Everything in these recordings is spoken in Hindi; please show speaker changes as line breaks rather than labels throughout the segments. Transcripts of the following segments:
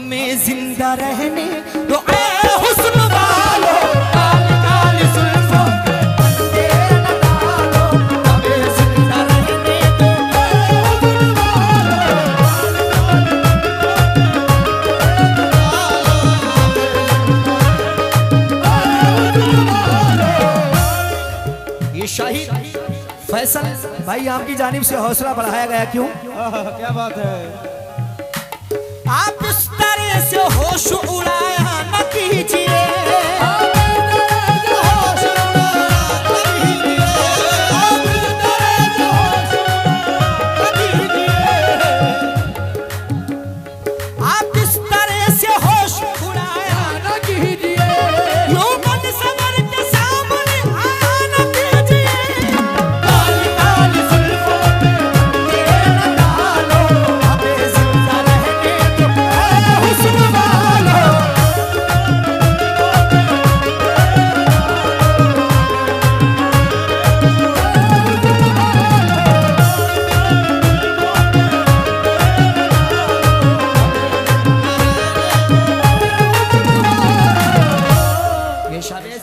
हमें जिंदा रहने दो ऐ हुस्न वालो, काल काल जुल्फों पे पर्दे न डालो, हमें जिंदा रहने दो ऐ हुस्न वालो। ये शाहिद फैसल भाई आपकी जानिब से हौसला बढ़ाया गया, क्यों?
क्या बात है।
आप इस तरह से होश उड़ाया न कीजिए, आप इस तरह से होश उड़ाया न कीजिए, यूं मन सवर के सामने आया न कीजिए। काली काली जुल्फों पे पर्दे न डालो, हमें जिंदा रहने दो ऐ हुस्न वालो। ये शाबेश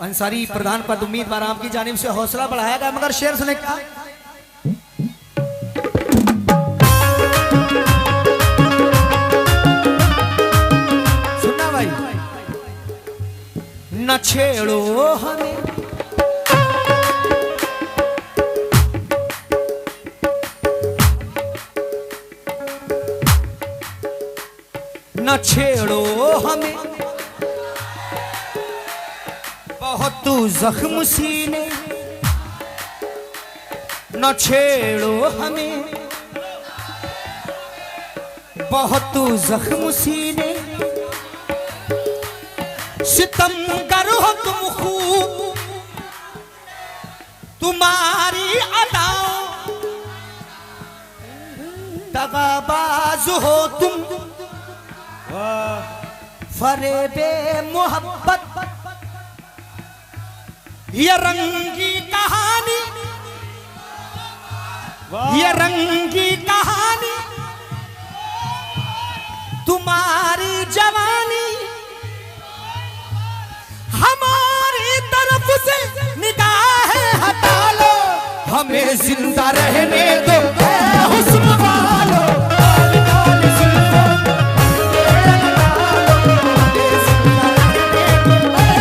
अंसारी प्रधान पद उम्मीदवार आपकी जानिब से हौसला बढ़ाया गया, मगर शेर सुने क्या? सुनना भाई, न छेड़ो हमें न छेड़ो हमें, बहुत जख्म सीने, न छेड़ो हमें, बहुत जख्म सीने, सितम करो तुम खूब तुम्हारी अदाओं, दगाबाज हो तुम फरेबे मोहब्बत, ये रंगी कहानी, ये रंगी कहानी, तुम्हारी जवानी हमारी तरफ से निगाहें हटा लो, हमें जिंदा रहने दो ऐ हुस्न वालो। काली काली जुल्फों पे पर्दे न डालो, हमें जिंदा रहने दो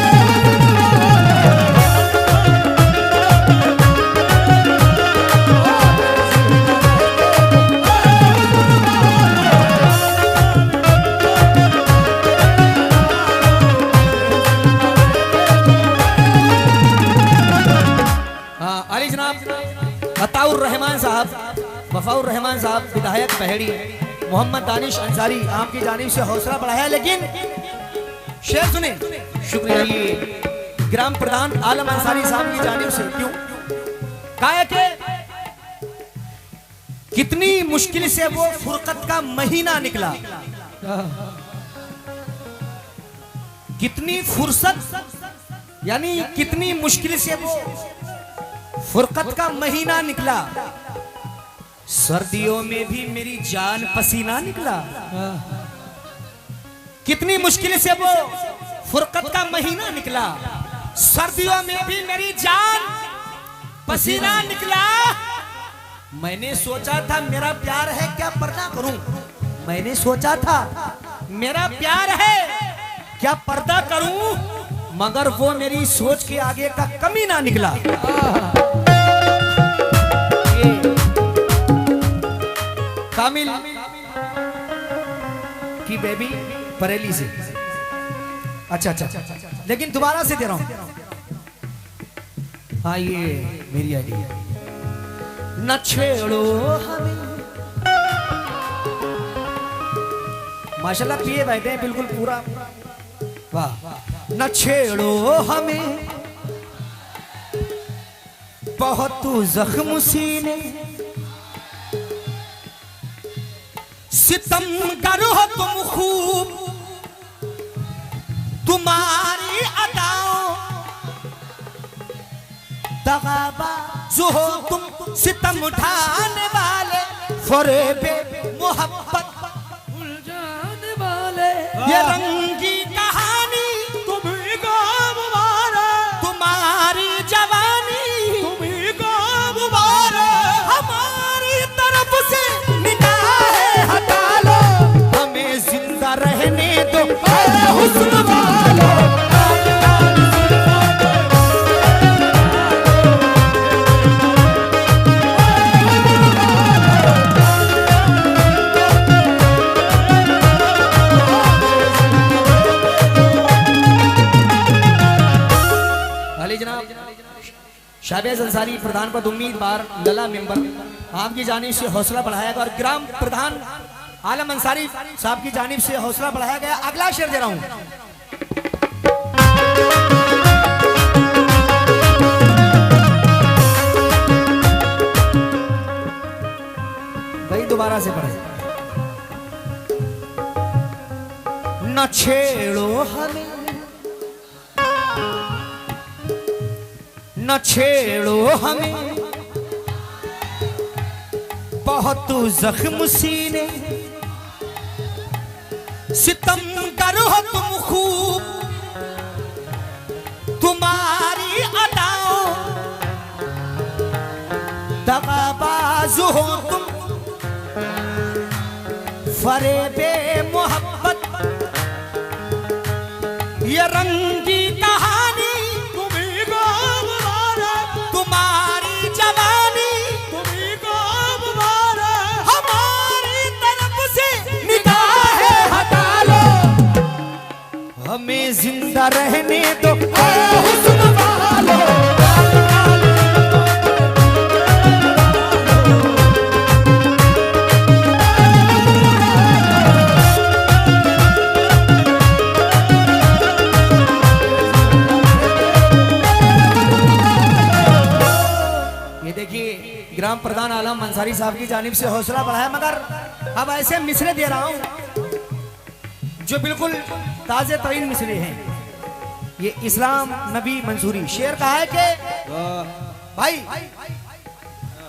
अली जनाब अताउर रहमान साहब, वफाउर रहमान साहब विधायक पहेड़ी, मोहम्मद दानिश अंसारी आपकी जानिब से हौसला बढ़ाया, लेकिन शेर सुने। शुक्रिया। ये ग्राम प्रधान आलम अंसारी साहब की जानिब से, क्यों? कहा कि कितनी मुश्किल से वो फुरकत का महीना निकला, कितनी फुर्सत यानी कितनी मुश्किल से वो फुरकत का महीना निकला, सर्दियों में भी मेरी जान पसीना निकला, कितनी मुश्किल से वो फुरकत का महीना निकला, सर्दियों में भी मेरी जान पसीना निकला। मैंने सोचा था मेरा प्यार है क्या पर्दा करूं, मैंने सोचा था मेरा प्यार है क्या पर्दा करूं, मगर वो मेरी सोच के आगे का कमी ना निकला। कामिल की बेबी बरेली से, अच्छा, लेकिन दोबारा से दे रहा हूं। हाँ ये मेरी आइडिया। न छेड़ो हमें, माशाल्लाह पिए बैठे हैं बिल्कुल पूरा, वाह। न छेड़ो हमें, बहुत जख्म सीने, सितम करो तुम खूब तुम्हारी अदाओं, दगाबाज हो तुम सितम उठाने वाले, फरेबे मोहब्बत उलझाने वाले। ये रंगी कहानी
तुम्ही को मुबारक,
तुम्हारी जवानी
तुम्ही को मुबारक,
हमारी तरफ से निगाहें हटा लो, हमें जिंदा रहने दो हुस्न वालों। शाहबाज अंसारी प्रधान पद उम्मीदवार लला मेंबर आपकी जानिब से हौसला बढ़ाया गया और ग्राम प्रधान आलम अंसारी साहब की जानिब से हौसला बढ़ाया गया। अगला शेर दे रहा हूं। भाई दोबारा से पढ़े। न छेड़ो हमें, न छेड़ो हमें, बहुत जख्म सीने, सितम करो तुम खूब, तुम्हारी अदाओं, दगाबाज हो तुम, फरेबे मोहब्बत, ये रंगी कहानी
तुम्ही को मुबारक,
तुम्हारी जवानी
तुम्ही को मुबारक,
हमारी तरफ से निगाहें हटा लो, हमें जिंदा रहने दो हुस्न वालों। ग्राम प्रधान आलम अंसारी साहब की जानिब से हौसला बढ़ाया, मगर अब ऐसे मिसरे दे रहा हूं जो बिल्कुल ताजे तरीन मिसरे हैं। ये इस्लाम नबी मंसूरी शेर कहा है कि भाई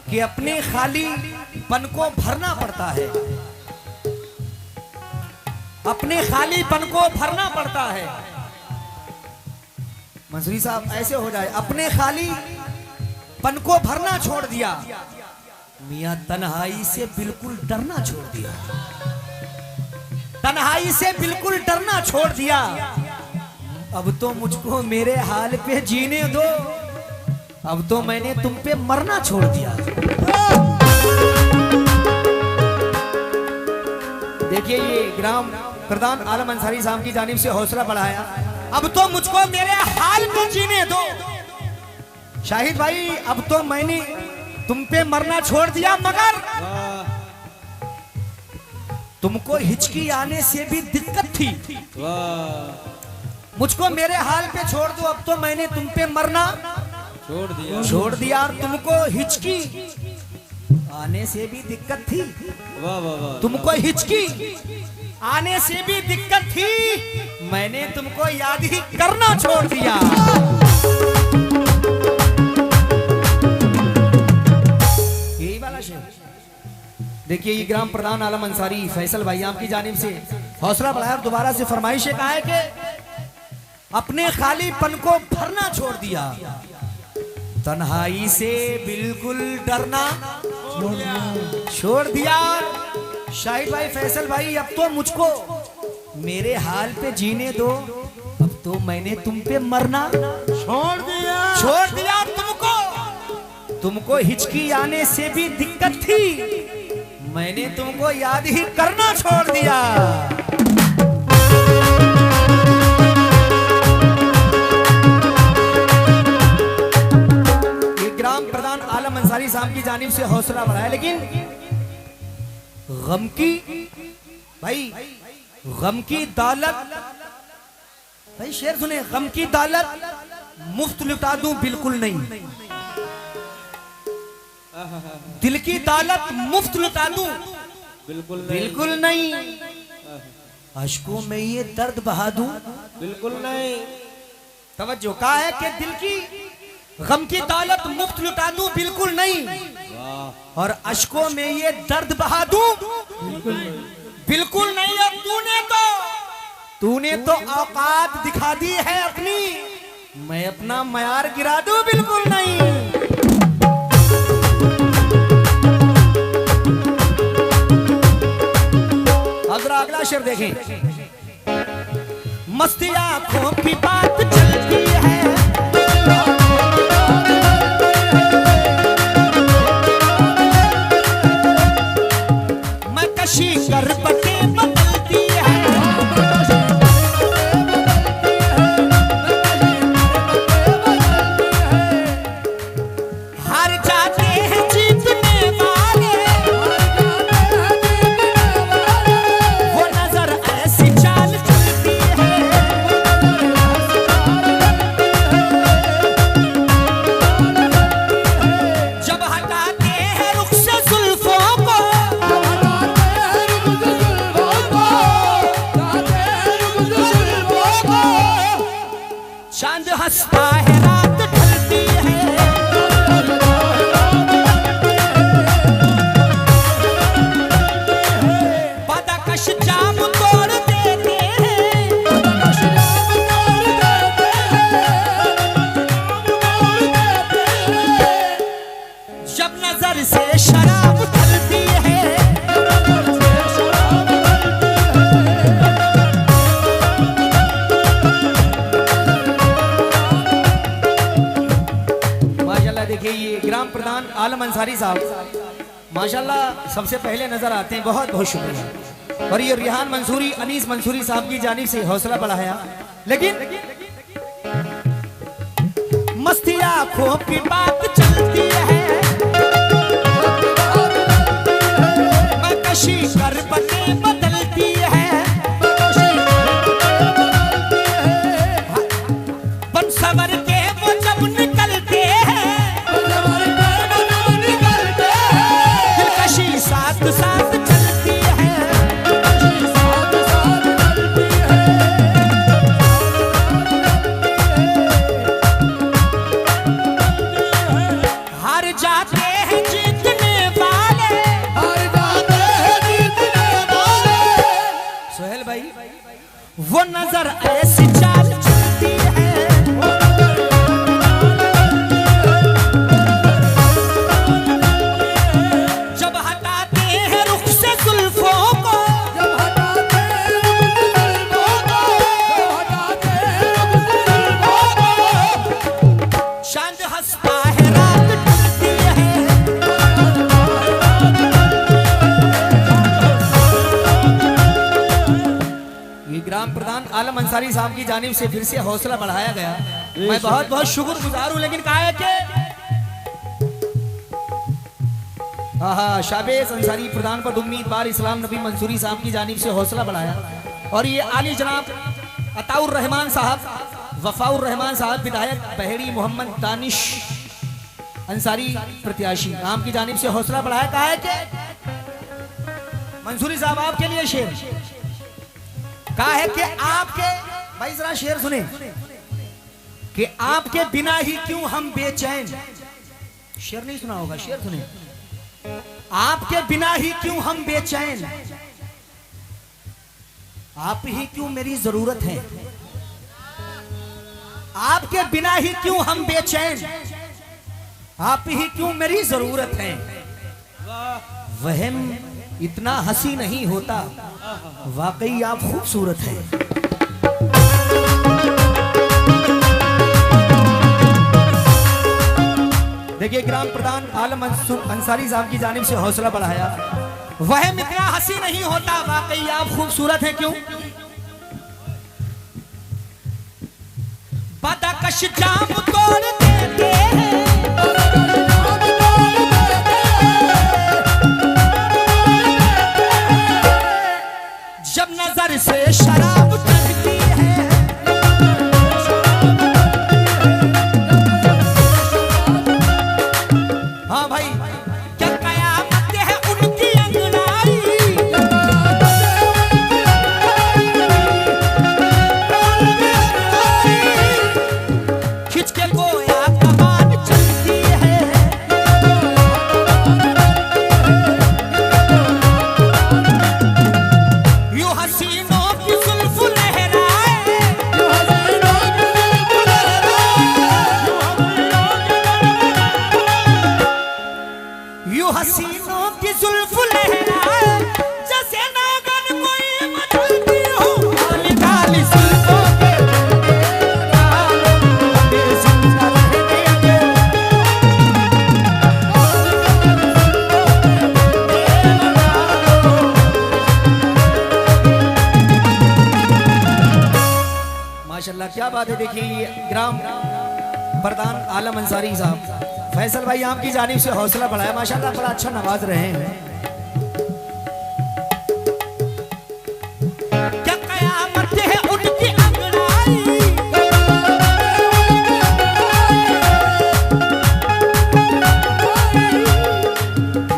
कि अपने खाली पन को भरना पड़ता है, अपने खाली पन को भरना पड़ता है। मंसूरी साहब ऐसे हो जाए, अपने खाली पन को भरना छोड़ दिया, मियां तन्हाई से बिल्कुल डरना छोड़ दिया, तन्हाई से बिल्कुल डरना छोड़ दिया, अब तो मुझको मेरे हाल पे जीने दो, अब तो मैंने तुम पे मरना छोड़ दिया। देखिए ये ग्राम प्रधान आलम अंसारी साहब की जानिब से हौसला बढ़ाया, अब तो मुझको मेरे हाल पे जीने दो। शाहिद भाई अब तो मैंने तुम पे मरना छोड़ दिया, मगर तुमको हिचकी आने से भी दिक्कत थी, मुझको मेरे हाल पे छोड़ दो, अब तो मैंने तुम पे मरना छोड़ दिया और तुमको हिचकी आने से भी दिक्कत थी, तुमको हिचकी आने से भी दिक्कत थी, मैंने तुमको याद ही करना छोड़ दिया। देखिए ये ग्राम प्रधान आलम अंसारी फैसल भाई आपकी जानिब से हौसला बढ़ाया, दोबारा से फरमाइश कहा है कि अपने खालीपन को भरना छोड़ दिया, तन्हाई से बिल्कुल डरना छोड़ दिया। शाहिद भाई फैसल भाई अब तो मुझको मेरे हाल पे जीने दो, अब तो मैंने तुम पे मरना छोड़ दिया तुमको हिचकी आने से भी दिक्कत थी, मैंने तुमको याद ही करना छोड़ दिया। ये ग्राम प्रधान आलम अंसारी साहब की जानिब से हौसला बढ़ाया, लेकिन गम की दौलत भाई शेर सुने, गम की दौलत मुफ्त लुटा दूं बिल्कुल नहीं, दिल की दौलत मुफ्त लुटा दूं बिल्कुल नहीं, अश्कों में ये दर्द बहा दूं
बिल्कुल नहीं।
तवज्जो कहा है कि दिल की गम की दौलत मुफ्त लुटा दूं बिल्कुल नहीं, और अश्कों में ये दर्द बहा दूं बिल्कुल नहीं। और तूने तो औकात दिखा दी है अपनी, मैं अपना मयार गिरा दूं? बिल्कुल नहीं। अब जरा अगला शेर देखें। मस्ती आंखों की बात चलती है, मैं कशी कर बटे बदलती है, हार जाते हैं जीतने वाले, वो नजर ऐसी चाल चलती है, जब हटाते हैं रुख से जुल्फों को, चांद हंसता है रात ढलती है, बादाकश जाम तोड़ देते हैं, जब नजर से शराब ढलती है, माशाल्लाह। देखिए ये ग्राम प्रधान आलम अंसारी साहब माशाल्लाह सबसे पहले नजर आते हैं, बहुत बहुत शुक्रिया। और ये रिहान मंसूरी, अनीस मंसूरी साहब की जानिब से हौसला बढ़ाया। लेकिन मस्ती आंखों की बात चलती है, मैं कशी कर बटे बदलती है, बन सवर के वो जब निकलते हैं, दिलकशी साथ साथ चलती है, हार जाते हैं जीतने वाले, सोहेल भाई वो नजर ऐसी चाल चलती है, जब हटाते हैं रुख से जुल्फों को, चांद हंसता है रात ढलती है, ये ग्राम प्रधान आलम अंसारी साहब की जानिब से फिर से हौसला बढ़ाया गया। मैं बहुत बहुत शुक्रगुजार हूं। लेकिन कहा है कि शाबेज अंसारी प्रधान पर उम्मीदवार इस्लाम नबी मंसूरी साहब की जानिब से हौसला बढ़ाया। और ये आली जनाब अताउर रहमान साहब, वफाउर रहमान साहब विधायक बहेड़ी मोहम्मद दानिश अंसारी प्रत्याशी नाम की जानिब से हौसला बढ़ाया। कहा है कि मंसूरी साहब आपके लिए शेर, कहा है कि आपके, भाई जरा शेर सुने, कि आपके बिना ही क्यों हम बेचैन, शेर नहीं सुना होगा, शेर सुने। आपके बिना ही क्यों हम बेचैन, आप ही क्यों मेरी जरूरत है, आपके बिना ही क्यों हम बेचैन, आप ही क्यों मेरी जरूरत है, वहम इतना हंसी नहीं होता, वाकई आप खूबसूरत हैं। देखिए ग्राम प्रधान आलम अंसारी साहब की जानिब से हौसला बढ़ाया। वहम इतना हंसी नहीं होता, वाकई आप खूबसूरत हैं। क्यों? बादाकश जाम तोड़ देते हैं, जब नजर से शराब टकती है, हाँ भाई क्या कयामत है उनकी अंगड़ाई, खिंच के गोया कमान यू हसीनों की जुल्फ लहराए जैसे नागन कोई मचलती हो काली काली जुल्फों के माशाल्लाह क्या बात है। देखिए ग्राम प्रधान आलम अंसारी साहब फैसल भाई आपकी जानिब से हौसला बढ़ाया, माशाल्लाह बड़ा अच्छा नवाज रहे हैं। क्या कयामत है उनकी अंगड़ाई,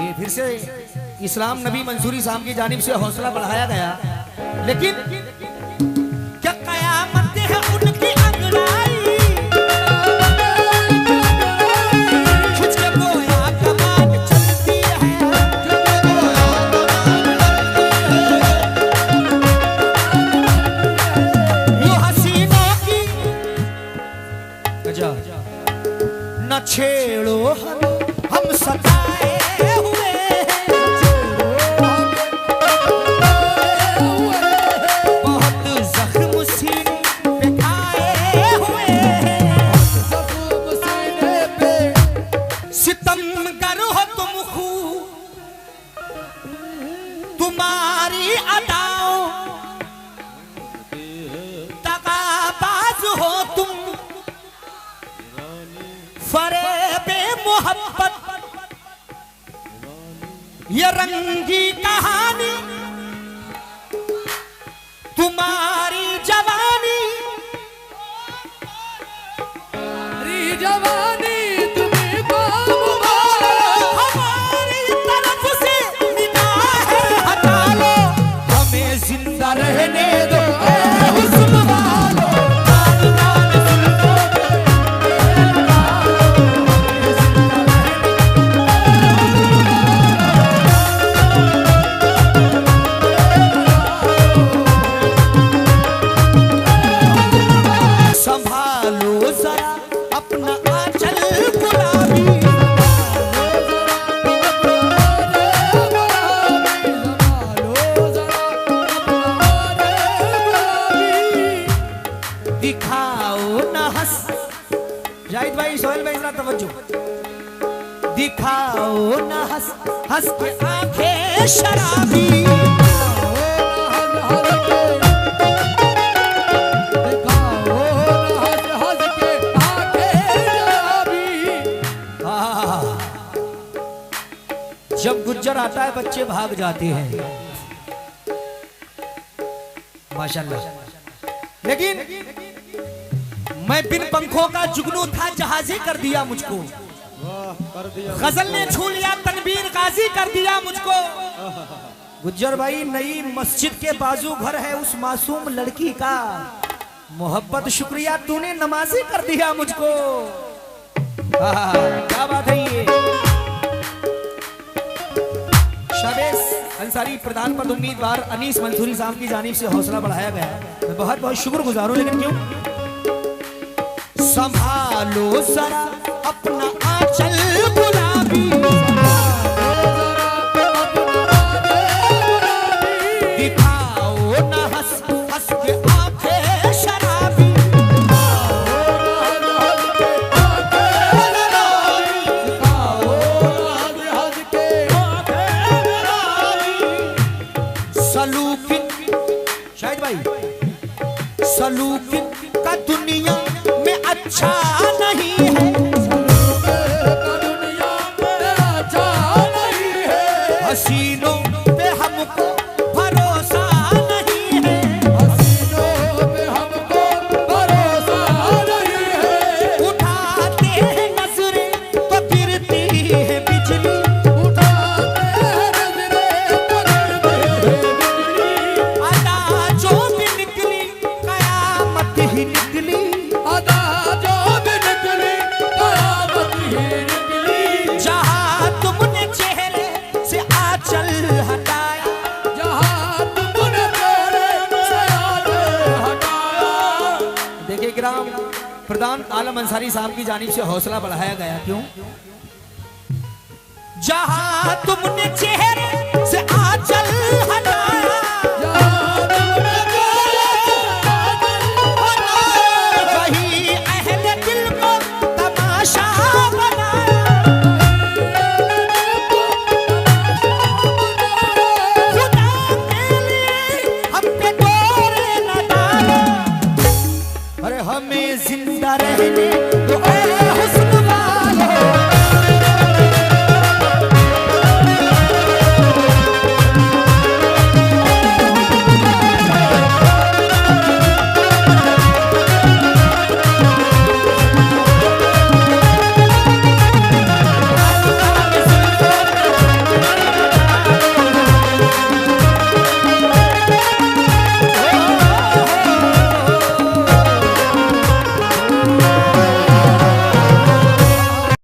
ये फिर से इस्लाम नबी मंसूरी साहब की जानिब से हौसला बढ़ाया गया। लेकिन क्या कयामत है उनकी अंगड़ाई, न छेड़ो हम सताए हुए, बहुत जख्म सीने पे खाए हुए, सितमगर हो तुम खूब तुम्हारी अदाओं, दगाबाज हो तुम फरेबे मोहब्बत, ये रंगी कहानी तुम्हारी जवानी,
तुम्हें को मुबारक,
हमारी तरफ से निगाहें हटा लो, हमें जिंदा रहने दो ऐ हुस्न वालो, दिखाओ न हंस हंस के आंखें शराबी,
दिखाओ हंस हंस के आंखें शराबी।
जब गुज्जर आता है बच्चे भाग जाते हैं माशाल्लाह। लेकिन मैं बिन पंखों का जुगनू था जहाजी कर दिया मुझको, गजल ने छू लिया तनवीर गाजी कर दिया मुझको। गुज्जर भाई नई मस्जिद के बाजू घर है उस मासूम लड़की का, मोहब्बत शुक्रिया तूने नमाजी कर दिया मुझको। क्या बात है ये। शाबेश अंसारी प्रधान पद उम्मीदवार अनीस मंसूरी साहब की जानिब से हौसला बढ़ाया गया, मैं बहुत बहुत शुक्रगुजार हूं। लेकिन क्यों संभालो जरा अपना आंचल गुलाबी, दिखाओ न हंस हंस के आंखें शराबी, सलूकिन शायद भाई सलूकिन का दुनिया में अच्छा नहीं है, हसीनों पे हमको भरोसा नहीं है,
हसीनों पे हमको भरोसा नहीं है,
उठाते हैं नजरें तो गिरती है बिजली,
उठाते हैं नजरें तो गिरती है बिजली,
अदा जो भी निकली कयामत ही निकली,
अदा जो भी निकली कयामत ही निकली,
जहां तुमने चेहरे से आंचल हटाया,
जहां तुमने तेरे से आंचल हटाया।
देखिए ग्राम प्रधान आलम अंसारी साहब की जानिब से हौसला बढ़ाया गया। क्यों जहां तुमने चेहरे